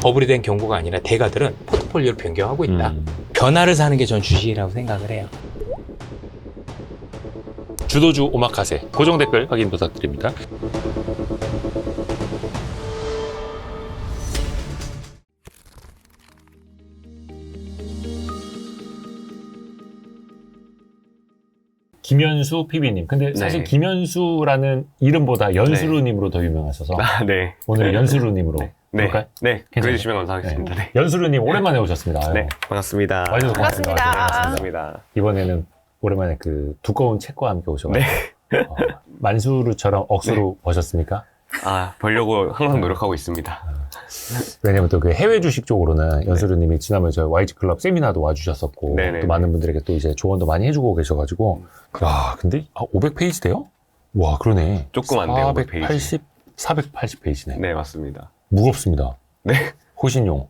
버블이 된 경고가 아니라 대가들은 포트폴리오를 변경하고 있다. 변화를 사는 게 전 주식이라고 생각을 해요. 주도주 오마카세 고정 댓글 확인 부탁드립니다. 김현수 PB님. 근데 사실 네. 김현수라는 이름보다 연수루님으로 더 유명하셔서 네. 오늘은 연수루님으로 네. 볼까요? 네. 괜찮아요? 그래주시면 감사하겠습니다. 네. 연수루님 오랜만에 오셨습니다. 네. 반갑습니다. 와주셔서 반갑습니다. 고맙습니다. 반갑습니다. 이번에는 오랜만에 그 두꺼운 책과 함께 오셔가지고 만수루처럼 억수로 버셨습니까? 아, 벌려고 항상 노력하고 있습니다. 왜냐면 또 그 해외 주식 쪽으로는 연수루님이 지난번에 저희 YG 클럽 세미나도 와주셨었고 네네네. 또 많은 분들에게 또 이제 조언도 많이 해주고 계셔가지고 야 근데 500페이지 돼요? 와 그러네. 조금 안 돼요, 500페이지. 480페이지네. 네, 맞습니다. 무겁습니다. 네. 호신용.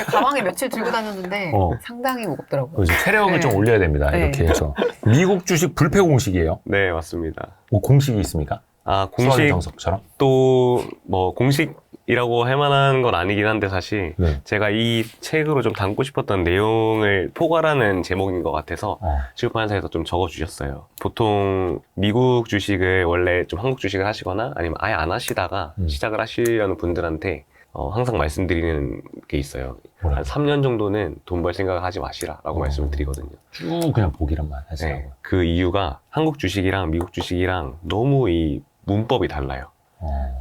가방에 며칠 들고 다녔는데 상당히 무겁더라고요. 그래서 체력을 네. 좀 올려야 됩니다. 네. 이렇게 해서. 미국 주식 불패 공식이에요. 네, 맞습니다. 뭐 공식이 있습니까? 아, 수학의 정석처럼? 또 뭐 공식이라고 할 만한 건 아니긴 한데 사실 네. 제가 이 책으로 좀 담고 싶었던 내용을 포괄하는 제목인 것 같아서 출판사에서 좀 적어주셨어요. 보통 미국 주식을 원래 좀 한국 주식을 하시거나 아니면 아예 안 하시다가 시작을 하시려는 분들한테 항상 말씀드리는 게 있어요. 뭐라고? 한 3년 정도는 돈 벌 생각을 하지 마시라라고 말씀을 드리거든요. 쭉 그냥 보기란만 하시라고. 네, 그 이유가 한국 주식이랑 미국 주식이랑 너무 이 문법이 달라요.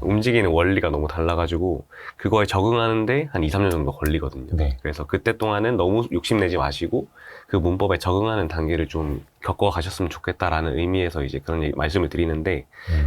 움직이는 원리가 너무 달라가지고 그거에 적응하는데 한 2, 3년 정도 걸리거든요. 네. 그래서 그때 동안은 너무 욕심내지 마시고 그 문법에 적응하는 단계를 좀 겪어가셨으면 좋겠다라는 의미에서 이제 그런 말씀을 드리는데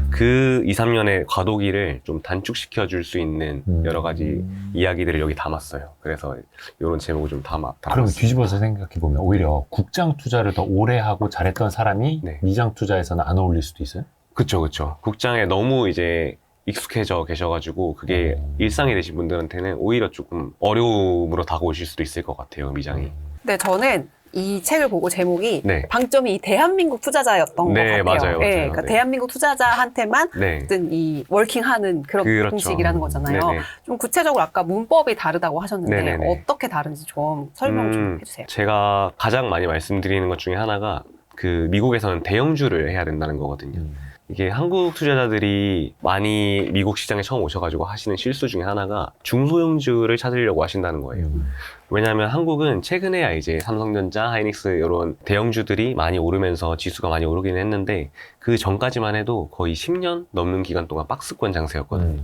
그 2, 3년의 과도기를 좀 단축시켜 줄 수 있는 여러 가지 이야기들을 여기 담았어요. 그래서 이런 제목을 좀 그럼 담았어요. 뒤집어서 생각해보면 오히려 국장 투자를 더 오래 하고 잘했던 사람이 네. 미장 투자에서는 안 어울릴 수도 있어요? 그쵸. 국장에 너무 이제 익숙해져 계셔가지고 그게 일상이 되신 분들한테는 오히려 조금 어려움으로 다가오실 수도 있을 것 같아요, 미장이. 근데 저는 이 책을 보고 제목이 네. 방점이 이 대한민국 투자자였던 네, 것 같아요. 맞아요. 네, 그러니까 네. 대한민국 투자자한테만 네. 어떤 이 워킹하는 그런 그렇죠. 공식이라는 거잖아요. 네네. 좀 구체적으로 아까 문법이 다르다고 하셨는데 네네네. 어떻게 다른지 좀 설명 좀 해주세요. 제가 가장 많이 말씀드리는 것 중에 하나가 그 미국에서는 대형주를 해야 된다는 거거든요. 이게 한국 투자자들이 많이 미국 시장에 처음 오셔가지고 하시는 실수 중에 하나가 중소형주를 찾으려고 하신다는 거예요. 왜냐하면 한국은 최근에야 이제 삼성전자, 하이닉스 이런 대형주들이 많이 오르면서 지수가 많이 오르긴 했는데 그 전까지만 해도 거의 10년 넘는 기간 동안 박스권 장세였거든요.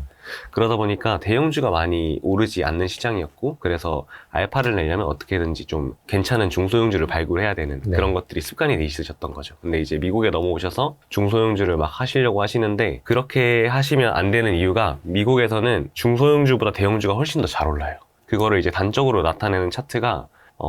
그러다 보니까 대형주가 많이 오르지 않는 시장이었고 그래서 알파를 내려면 어떻게든지 좀 괜찮은 중소형주를 발굴해야 되는 그런 것들이 습관이 돼 있으셨던 거죠. 근데 이제 미국에 넘어오셔서 중소형주를 막 하시려고 하시는데 그렇게 하시면 안 되는 이유가 미국에서는 중소형주보다 대형주가 훨씬 더 잘 올라요. 그거를 이제 단적으로 나타내는 차트가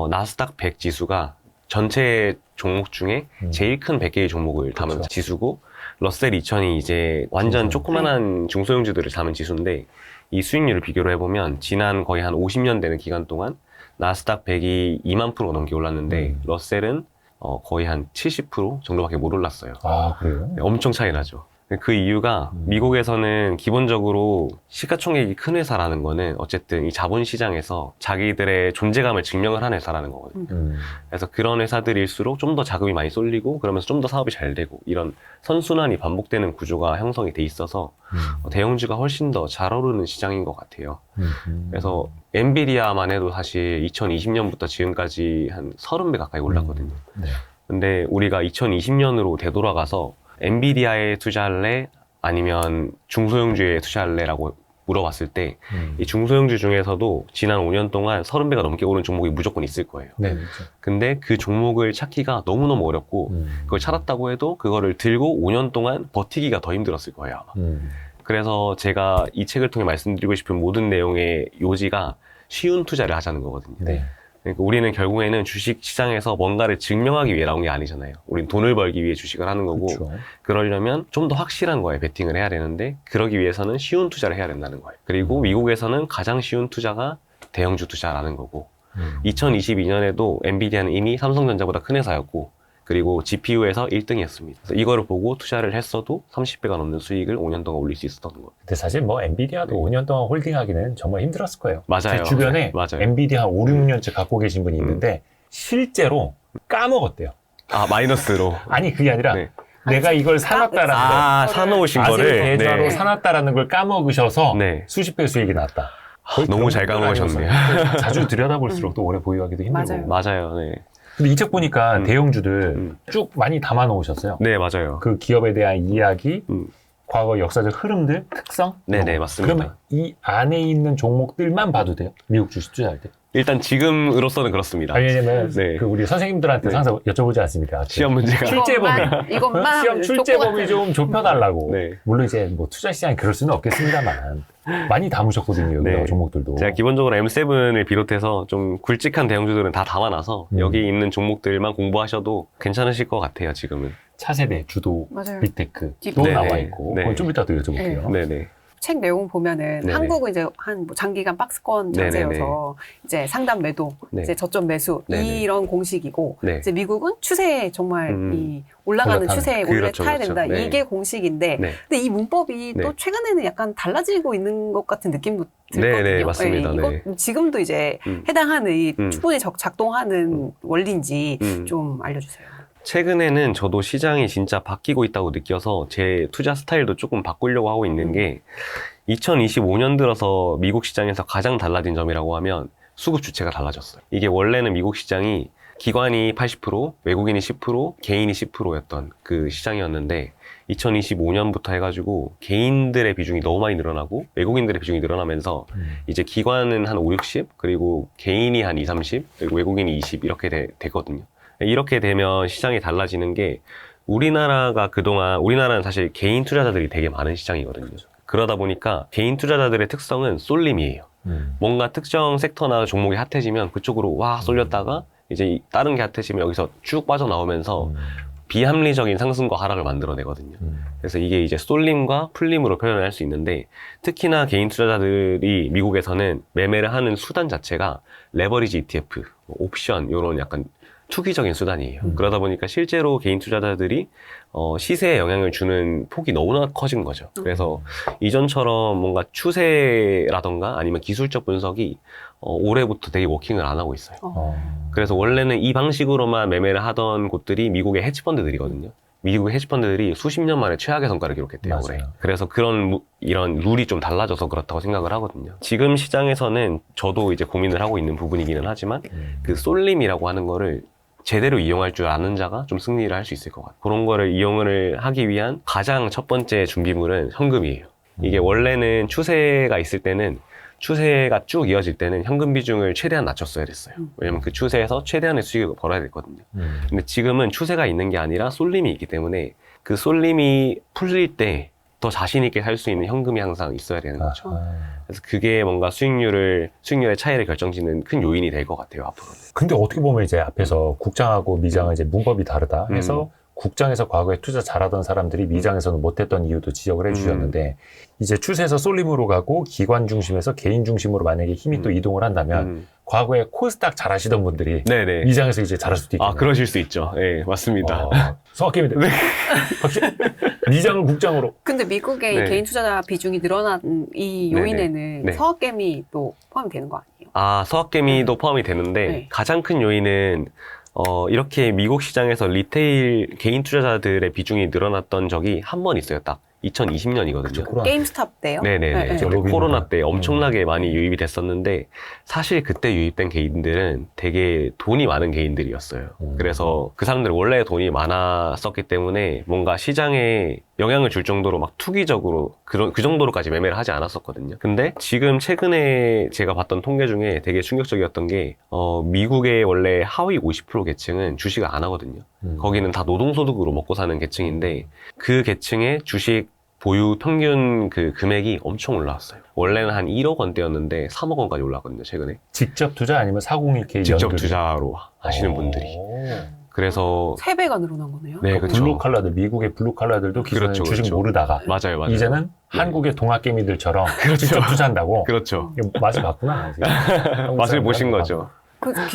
나스닥 100 지수가 전체 종목 중에 제일 큰 100개의 종목을 담은 그렇죠. 지수고 러셀 2000이 이제 완전 조그만한 중소형주들을 담은 지수인데 이 수익률을 비교를 해보면 지난 거의 한 50년 되는 기간 동안 나스닥 100이 2만 프로가 넘게 올랐는데 러셀은 거의 한 70% 정도밖에 못 올랐어요. 아 그래요? 네, 엄청 차이 나죠. 그 이유가 미국에서는 기본적으로 시가총액이 큰 회사라는 거는 어쨌든 이 자본시장에서 자기들의 존재감을 증명을 한 회사라는 거거든요. 그래서 그런 회사들일수록 좀 더 자금이 많이 쏠리고 그러면서 좀 더 사업이 잘 되고 이런 선순환이 반복되는 구조가 형성이 돼 있어서 대형주가 훨씬 더 잘 오르는 시장인 것 같아요. 그래서 엔비디아만 해도 사실 2020년부터 지금까지 한 30배 가까이 올랐거든요. 근데 우리가 2020년으로 되돌아가서 엔비디아에 투자할래? 아니면 중소형주에 투자할래? 라고 물어봤을 때 이 중소형주 중에서도 지난 5년 동안 30배가 넘게 오른 종목이 무조건 있을 거예요. 네, 그렇죠. 근데 그 종목을 찾기가 너무너무 어렵고 그걸 찾았다고 해도 그거를 들고 5년 동안 버티기가 더 힘들었을 거예요, 아마. 그래서 제가 이 책을 통해 말씀드리고 싶은 모든 내용의 요지가 쉬운 투자를 하자는 거거든요. 네. 그러니까 우리는 결국에는 주식 시장에서 뭔가를 증명하기 위해 나온 게 아니잖아요. 우리는 돈을 벌기 위해 주식을 하는 거고 그렇죠. 그러려면 좀 더 확실한 거에 베팅을 해야 되는데 그러기 위해서는 쉬운 투자를 해야 된다는 거예요. 그리고 미국에서는 가장 쉬운 투자가 대형주 투자라는 거고 2022년에도 엔비디아는 이미 삼성전자보다 큰 회사였고 그리고 GPU에서 1등이었습니다. 그래서 이거를 보고 투자를 했어도 30배가 넘는 수익을 5년 동안 올릴 수 있었던 거예요. 근데 사실 뭐 엔비디아도 5년 동안 홀딩하기는 정말 힘들었을 거예요. 맞아요. 제 주변에 맞아요. 엔비디아 한 5, 6년째 갖고 계신 분이 있는데 실제로 까먹었대요. 아, 마이너스로. 아니 그게 아니라 네. 내가 이걸 사놨다라는 거. 아, 사놓으신 아세 거를. 계좌로 네. 사놨다라는 걸 까먹으셔서 네. 수십 배 수익이 났다. 거의 너무 그런 잘 건 까먹으셨네요. 아니어서 자주 들여다볼수록 또 오래 보유하기도 힘들고. 맞아요. 맞아요. 네. 근데 이 책 보니까 대형주들 음. 쭉 많이 담아 놓으셨어요. 네, 맞아요. 그 기업에 대한 이야기, 음. 과거 역사적 흐름들, 특성. 네네, 맞습니다. 그러면 이 안에 있는 종목들만 봐도 돼요? 미국 주식 투자할 때? 일단 지금으로서는 그렇습니다. 아니, 왜냐면 네. 그 우리 선생님들한테 네. 항상 여쭤보지 않습니까? 시험 문제가. 출제 범위. 이것만 시험 출제 범위 좀 좁혀달라고. 네. 물론 이제 뭐 투자 시장이 그럴 수는 없겠습니다만 많이 담으셨거든요. 여기 네. 종목들도. 제가 기본적으로 M7을 비롯해서 좀 굵직한 대형주들은 다 담아놔서 여기 있는 종목들만 공부하셔도 괜찮으실 것 같아요, 지금은. 차세대, 주도, 맞아요. 빅테크 또 네네. 나와 있고. 네. 그건 좀 이따 또 여쭤볼게요. 네네. 책 내용 보면은 네네. 한국은 이제 한 뭐 장기간 박스권 네네네. 자세여서 이제 상단 매도, 네. 이제 저점 매수 네네. 이런 공식이고 네. 이제 미국은 추세에 정말 이 올라가는 올라타는. 추세에 올려 그렇죠, 타야 그렇죠. 된다. 네. 이게 공식인데 네. 근데 이 문법이 네. 또 최근에는 약간 달라지고 있는 것 같은 느낌도 들거든요. 네네, 맞습니다. 이거 네. 지금도 이제 음. 해당하는 이 음. 충분히 작동하는 원리인지 음. 좀 알려주세요. 최근에는 저도 시장이 진짜 바뀌고 있다고 느껴서 제 투자 스타일도 조금 바꾸려고 하고 있는 게 2025년 들어서 미국 시장에서 가장 달라진 점이라고 하면 수급 주체가 달라졌어요. 이게 원래는 미국 시장이 기관이 80%, 외국인이 10%, 개인이 10%였던 그 시장이었는데 2025년부터 해가지고 개인들의 비중이 너무 많이 늘어나고 외국인들의 비중이 늘어나면서 이제 기관은 한 5, 60, 그리고 개인이 한 2, 30, 그리고 외국인이 20 이렇게 되거든요. 이렇게 되면 시장이 달라지는 게 우리나라가 그동안 우리나라는 사실 개인 투자자들이 되게 많은 시장이거든요. 그러다 보니까 개인 투자자들의 특성은 쏠림이에요. 뭔가 특정 섹터나 종목이 핫해지면 그쪽으로 와 쏠렸다가 이제 다른 게 핫해지면 여기서 쭉 빠져나오면서 비합리적인 상승과 하락을 만들어내거든요. 그래서 이게 이제 쏠림과 풀림으로 표현을 할 수 있는데 특히나 개인 투자자들이 미국에서는 매매를 하는 수단 자체가 레버리지 ETF, 옵션 이런 약간 투기적인 수단이에요. 그러다 보니까 실제로 개인 투자자들이 시세에 영향을 주는 폭이 너무나 커진 거죠. 그래서 이전처럼 뭔가 추세라던가 아니면 기술적 분석이 올해부터 되게 워킹을 안 하고 있어요. 그래서 원래는 이 방식으로만 매매를 하던 곳들이 미국의 헤지펀드들이거든요. 미국의 헤지펀드들이 수십 년 만에 최악의 성과를 기록했대요. 올해. 그래서 이런 룰이 좀 달라져서 그렇다고 생각을 하거든요. 지금 시장에서는 저도 이제 고민을 하고 있는 부분이기는 하지만 그 쏠림이라고 하는 거를 제대로 이용할 줄 아는 자가 좀 승리를 할 수 있을 것 같아요. 그런 거를 이용을 하기 위한 가장 첫 번째 준비물은 현금이에요. 이게 원래는 추세가 있을 때는 추세가 쭉 이어질 때는 현금 비중을 최대한 낮췄어야 됐어요. 왜냐면 그 추세에서 최대한의 수익을 벌어야 됐거든요. 근데 지금은 추세가 있는 게 아니라 쏠림이 있기 때문에 그 쏠림이 풀릴 때 더 자신 있게 살 수 있는 현금이 항상 있어야 되는 거죠. 그래서 그게 뭔가 수익률의 차이를 결정짓는 큰 요인이 될 것 같아요, 앞으로. 근데 어떻게 보면 이제 앞에서 국장하고 미장은 이제 문법이 다르다 해서 국장에서 과거에 투자 잘하던 사람들이 미장에서는 못했던 이유도 지적을 해주셨는데 이제 추세에서 쏠림으로 가고 기관 중심에서 개인 중심으로 만약에 힘이 또 이동을 한다면 과거에 코스닥 잘하시던 분들이 네네. 미장에서 이제 잘할 수도 있겠네요. 아, 그러실 수 있죠. 네, 맞습니다. 성악개미들. 네. 미장을 국장으로. 근데 미국의 네. 개인 투자자 비중이 늘어난 이 네네. 요인에는 네. 서학개미 또 포함이 되는 거 아니에요? 아, 서학개미도 포함이 되는데 네. 가장 큰 요인은 이렇게 미국 시장에서 리테일 개인 투자자들의 비중이 늘어났던 적이 한 번 있어요. 딱 2020년이거든요. 게임스탑 때요? 네네네. 네. 그때 코로나 때 엄청나게 많이 유입이 됐었는데 사실 그때 유입된 개인들은 되게 돈이 많은 개인들이었어요. 그래서 그 사람들이 원래 돈이 많았었기 때문에 뭔가 시장에 영향을 줄 정도로 막 투기적으로 그 정도로까지 매매를 하지 않았었거든요. 근데 지금 최근에 제가 봤던 통계 중에 되게 충격적이었던 게 미국의 원래 하위 50% 계층은 주식을 안 하거든요. 거기는 다 노동소득으로 먹고 사는 계층인데 그 계층의 주식 보유 평균 그 금액이 엄청 올라왔어요. 원래는 한 1억 원대였는데 3억 원까지 올라왔거든요, 최근에. 직접 투자 아니면 401k 직접 연금? 투자로 하시는 분들이. 그래서 3배가 늘어난 거네요? 네, 그렇죠. 블루 칼라들, 미국의 블루 칼라들도 기존에 그렇죠, 주식 그렇죠. 모르다가 맞아요. 이제는 한국의 동학개미들처럼 직접 투자한다고. 그렇죠. 이거 맛을 봤구나. 맛을 보신 거죠.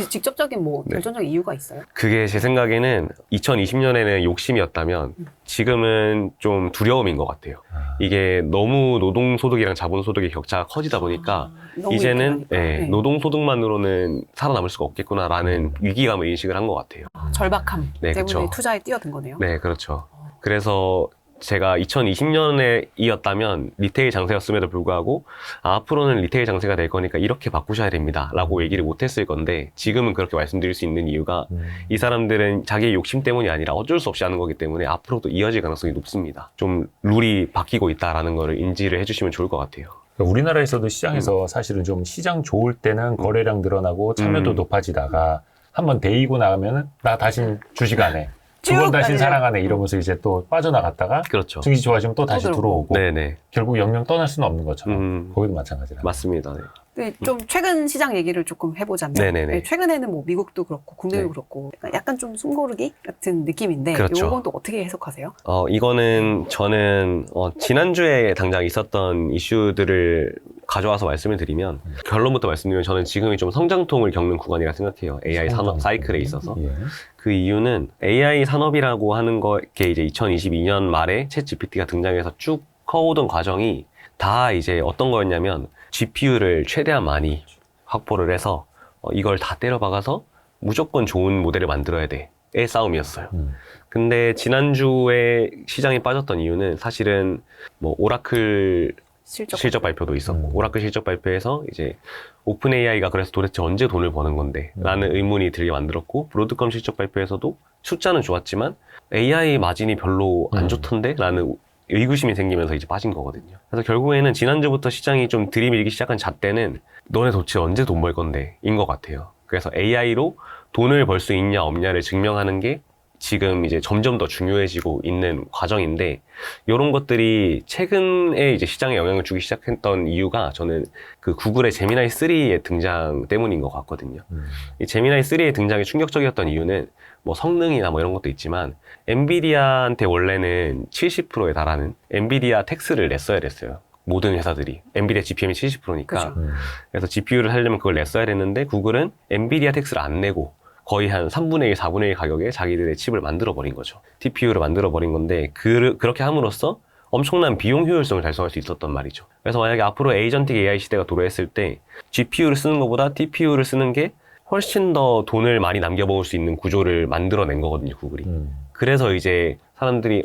직접적인 뭐 네. 결정적인 이유가 있어요? 그게 제 생각에는 2020년에는 욕심이었다면 지금은 좀 두려움인 것 같아요. 이게 너무 노동소득이랑 자본소득의 격차가 커지다 보니까 너무 이제는 이렇게 가니까. 네. 노동소득만으로는 살아남을 수가 없겠구나라는 위기감을 인식을 한 것 같아요. 절박함 네, 때문에 그쵸. 투자에 뛰어든 거네요. 네, 그렇죠. 그래서 제가 2020년에 이었다면 리테일 장세였음에도 불구하고 앞으로는 리테일 장세가 될 거니까 이렇게 바꾸셔야 됩니다 라고 얘기를 못했을 건데 지금은 그렇게 말씀드릴 수 있는 이유가 이 사람들은 자기의 욕심 때문이 아니라 어쩔 수 없이 하는 거기 때문에 앞으로도 이어질 가능성이 높습니다. 좀 룰이 바뀌고 있다라는 거를 인지를 해주시면 좋을 것 같아요. 우리나라에서도 시장에서 사실은 좀 시장 좋을 때는 거래량 늘어나고 참여도 높아지다가 한번 데이고 나가면은 나 다신 주식 안 해. 두 번 다신 사랑 안 해. 이러면서 이제 또 빠져나갔다가 그렇죠. 증시 좋아지면 또 다시 들어오고 네네. 결국 영영 떠날 수는 없는 것처럼 거기도 마찬가지라. 맞습니다. 네. 네, 좀 최근 시장 얘기를 조금 해보자면 네네네. 네, 최근에는 뭐 미국도 그렇고 국내도 네. 그렇고 약간 좀 숨고르기 같은 느낌인데 그렇죠. 이건 또 어떻게 해석하세요? 이거는 저는 지난주에 당장 있었던 이슈들을 가져와서 말씀을 드리면 결론부터 말씀드리면 저는 지금이 좀 성장통을 겪는 구간이라 생각해요. AI 산업 사이클에 있어서. 예. 그 이유는 AI 산업이라고 하는 게 이제 2022년 말에 챗 GPT가 등장해서 쭉 커오던 과정이 다 이제 어떤 거였냐면 GPU를 최대한 많이 확보를 해서 이걸 다 때려박아서 무조건 좋은 모델을 만들어야 돼의 싸움이었어요. 근데 지난주에 시장이 빠졌던 이유는 사실은 뭐 오라클 실적 발표도 있었고 오라클 실적 발표에서 이제 오픈 AI가 그래서 도대체 언제 돈을 버는 건데 라는 의문이 들게 만들었고 브로드컴 실적 발표에서도 숫자는 좋았지만 AI 마진이 별로 안 좋던데 라는 의구심이 생기면서 이제 빠진 거거든요. 그래서 결국에는 지난주부터 시장이 좀 들이밀기 시작한 잣대는 너네 도대체 언제 돈 벌 건데 인 것 같아요. 그래서 AI로 돈을 벌 수 있냐 없냐를 증명하는 게 지금 이제 점점 더 중요해지고 있는 과정인데 이런 것들이 최근에 이제 시장에 영향을 주기 시작했던 이유가 저는 그 구글의 제미나이 3의 등장 때문인 것 같거든요. 이 제미나이 3의 등장이 충격적이었던 이유는 뭐 성능이나 뭐 이런 것도 있지만 엔비디아한테 원래는 70%에 달하는 엔비디아 텍스를 냈어야 됐어요. 모든 회사들이 엔비디아 GPM이 70%니까 그래서 GPU를 하려면 그걸 냈어야 됐는데 구글은 엔비디아 텍스를 안 내고 거의 한 3분의 1, 4분의 1 가격에 자기들의 칩을 만들어버린 거죠. TPU를 만들어버린 건데 그렇게 함으로써 엄청난 비용 효율성을 달성할 수 있었단 말이죠. 그래서 만약에 앞으로 에이전틱 AI 시대가 도래했을 때 GPU를 쓰는 것보다 TPU를 쓰는 게 훨씬 더 돈을 많이 남겨먹을 수 있는 구조를 만들어낸 거거든요, 구글이. 그래서 이제 사람들이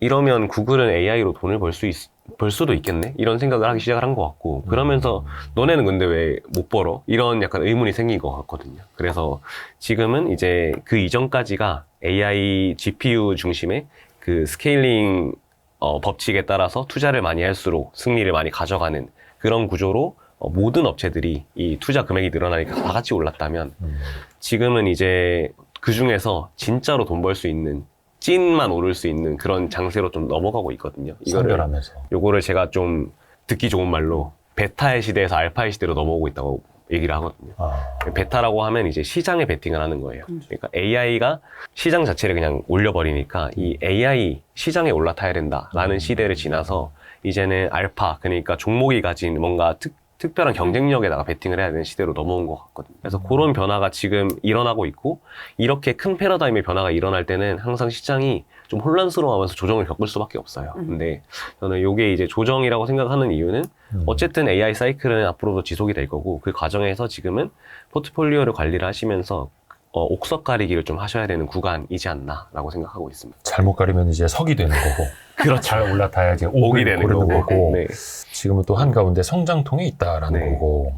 이러면 구글은 AI로 돈을 벌 수도 있겠네? 이런 생각을 하기 시작을 한 것 같고 그러면서 너네는 근데 왜 못 벌어? 이런 약간 의문이 생긴 것 같거든요. 그래서 지금은 이제 그 이전까지가 AI GPU 중심의 그 스케일링 법칙에 따라서 투자를 많이 할수록 승리를 많이 가져가는 그런 구조로 모든 업체들이 이 투자 금액이 늘어나니까 다 같이 올랐다면 지금은 이제 그 중에서 진짜로 돈 벌 수 있는 찐만 오를 수 있는 그런 장세로 좀 넘어가고 있거든요. 선별하면서. 요거를 제가 좀 듣기 좋은 말로 베타의 시대에서 알파의 시대로 넘어오고 있다고 얘기를 하거든요. 베타라고 하면 이제 시장에 베팅을 하는 거예요. 그러니까 AI가 시장 자체를 그냥 올려버리니까 이 AI 시장에 올라타야 된다라는 시대를 지나서 이제는 알파, 그러니까 종목이 가진 뭔가 특별한 경쟁력에다가 베팅을 해야 되는 시대로 넘어온 것 같거든요. 그래서 그런 변화가 지금 일어나고 있고 이렇게 큰 패러다임의 변화가 일어날 때는 항상 시장이 좀 혼란스러워하면서 조정을 겪을 수밖에 없어요. 근데 저는 이게 이제 조정이라고 생각하는 이유는 어쨌든 AI 사이클은 앞으로도 지속이 될 거고 그 과정에서 지금은 포트폴리오를 관리를 하시면서 옥석 가리기를 좀 하셔야 되는 구간이지 않나라고 생각하고 있습니다. 잘못 가리면 이제 석이 되는 거고. 그렇죠. 잘 올라타야지 옥이 되는 고르는 거고. 네. 지금은 또 한가운데 성장통에 있다라는 네. 거고.